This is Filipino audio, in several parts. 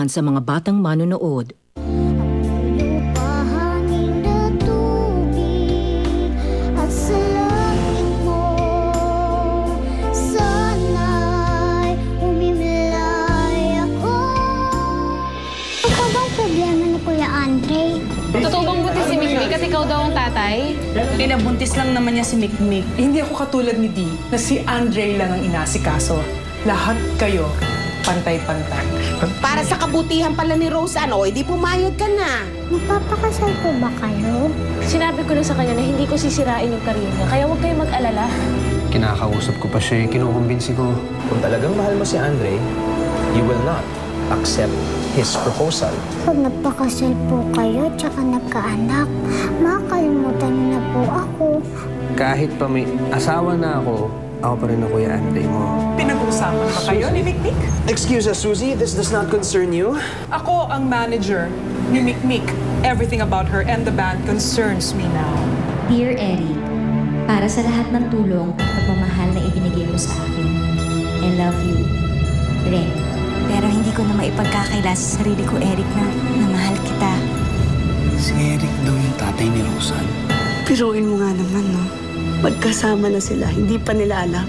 sa mga batang manonood. Totoo bang buntis si Mikmik at ikaw daw ang tatay? Pinabuntis lang naman niya si Mikmik. Hindi ako katulad ni Dee na si Andre lang ang inasikaso. Lahat kayo, pantay-pantay. Para sa kabutihan pala ni Rose, di pumayag ka na. Magpapakasal po ba kayo? Sinabi ko na sa kanya na hindi ko sisirain yung career niya, kaya huwag kayo mag-alala. Kinakausap ko pa siya, kinukumbinsi ko. Kung talagang mahal mo si Andre, you will not accept his proposal. Pag nagpakasal po kayo tsaka nagkaanak, makakalimutan niyo na po ako. Kahit pa may asawa na ako pa rin ang Kuya Andre mo. Pinag-uusapan ba kayo ni Mikmik? Excuse us, Susie. This does not concern you. Ako ang manager ni Mikmik. Everything about her and the band concerns me now. Dear Eric, para sa lahat ng tulong at pagmamahal na ibinigay mo sa akin, I love you, Ren. Pero hindi ko na maipagkakaila sa sarili ko, Eric, na mahal kita. Si Eric daw yung tatay ni Rosan. Piruin mo nga naman, no? Magkasama na sila, hindi pa nila alam.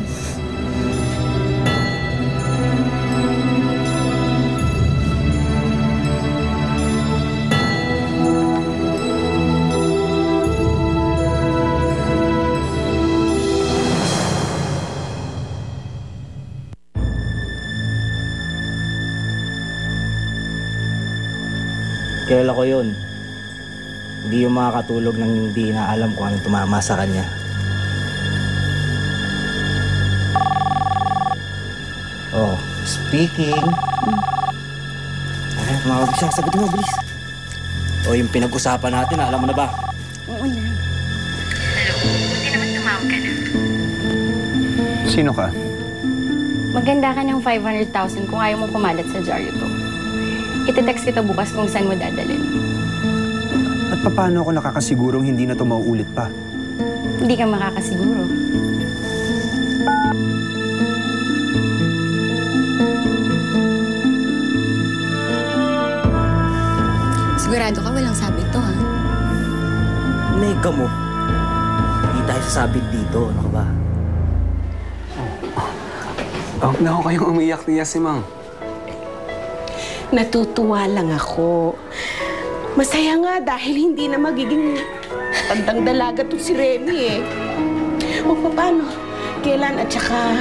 Kilala ko yun. Hindi yung makakatulog nang hindi na alam kung anong tumama sa kanya. Oh, speaking. Ay, tumawag siya. Sagot mo, bilis. O, yung pinag-usapan natin, alam mo na ba? Oo na. Hello, hindi naman tumawag ka na. Sino ka? Maganda ka ng 500,000 kung ayaw mo kumalat sa dyaryo to. Ite-text kita bukas kung saan mo dadalhin. At paano ako nakakasigurong hindi na ito mauulit pa? Hindi ka makakasiguro. Sigurado ka walang sabit to, ha? Neka mo. Hindi tayo sasabit dito. Ano ka ba? Huwag na ako kayong umiyak-tiyak si Mang. Natutuwa lang ako. Masaya nga dahil hindi na magiging tandang dalaga to si Remy eh. O paano? Kailan at saka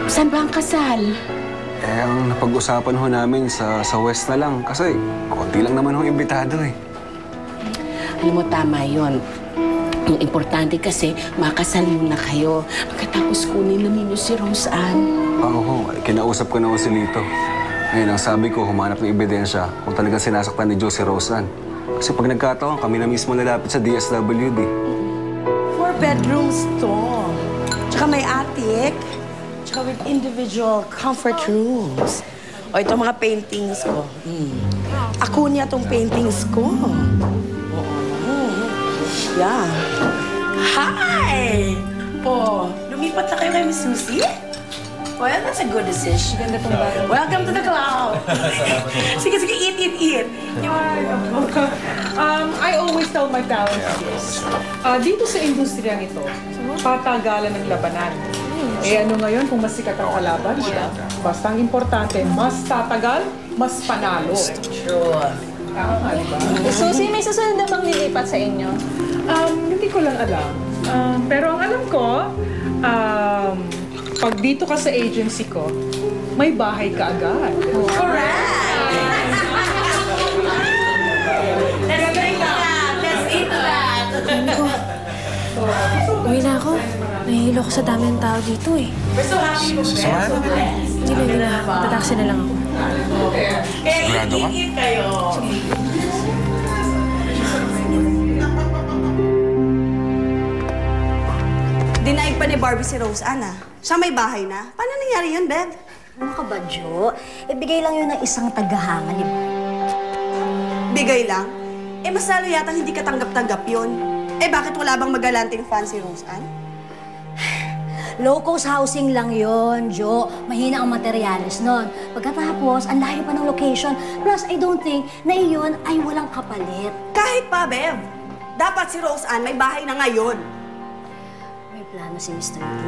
saan ba ang kasal? Ang napag-usapan ho namin sa West na lang. Kasi konti lang naman ho imbitado eh. Alam mo, tama yun. Ang importante kasi, makasal muna kayo. Pagkatapos kunin na ninyo si Rose Ann. Oo, kinausap ko na ho si Lito. Ngayon, ang sabi ko, humanap ng ebidensya kung talagang sinasaktan ni Joe si Roseanne. Kasi pag nagkataon, kami na mismo nalapit sa DSWD. 4 bedrooms to. Tsaka may attic. Tsaka with individual comfort rooms. O, ito mga paintings ko. Ako niya tong paintings ko. Yeah. Hi! Po, lumipat na kayo kay Miss Susie? Well, that's a good decision. Ganda tong bago. Welcome to the club! Sige, eat. You are I always tell my parents this. Dito sa industriyang ito, patagalan ng labanan. Eh ano ngayon kung mas sikat ang kalaban, diba? Basta ang importante, mas tatagal, mas panalo. Sure. Tama nga, diba? Susie, may susunod na bang lilipat sa inyo? Hindi ko lang alam. Pero ang alam ko, pag dito ka sa agency ko, may bahay ka agad. Correct! Let's eat that! Uwi na ako. Nahihilo ko sa dami ng tao dito eh. We're so happy to Hindi na. Tataksi na lang ako. Sigurado ka? Eat kayo. Dinaig pa ni Barbie si Rose Ann, ah. Siya may bahay na. Paano nangyari yun, Bev? Ano ka ba, Jo? Ibigay lang yun ng isang tagahanga ni Bigay lang? Eh, mas lalo yatang hindi ka tanggap-tanggap yun. Eh, bakit wala bang magalanting fan si Rose Ann? Low-cost housing lang yon, Jo. Mahina ang materyales nun. Pagkatapos, ang layo pa ng location. Plus, I don't think na iyon ay walang kapalit. Kahit pa, Bev. Dapat si Roseanne may bahay na ngayon. May plano si Mr. D.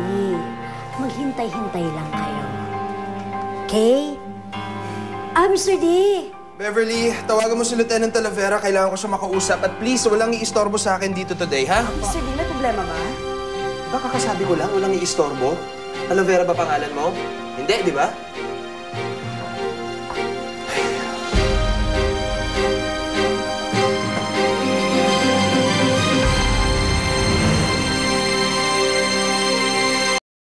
Maghintay-hintay lang kayo. Okay? Mr. D! Beverly, tawagan mo si Lieutenant Talavera. Kailangan ko siya makausap. At please, walang iistorbo sa akin dito today, ha? Mr. D, may problema ba? Baka kasabi ko lang, walang iistorbo. Talavera ba pangalan mo? Hindi, di ba?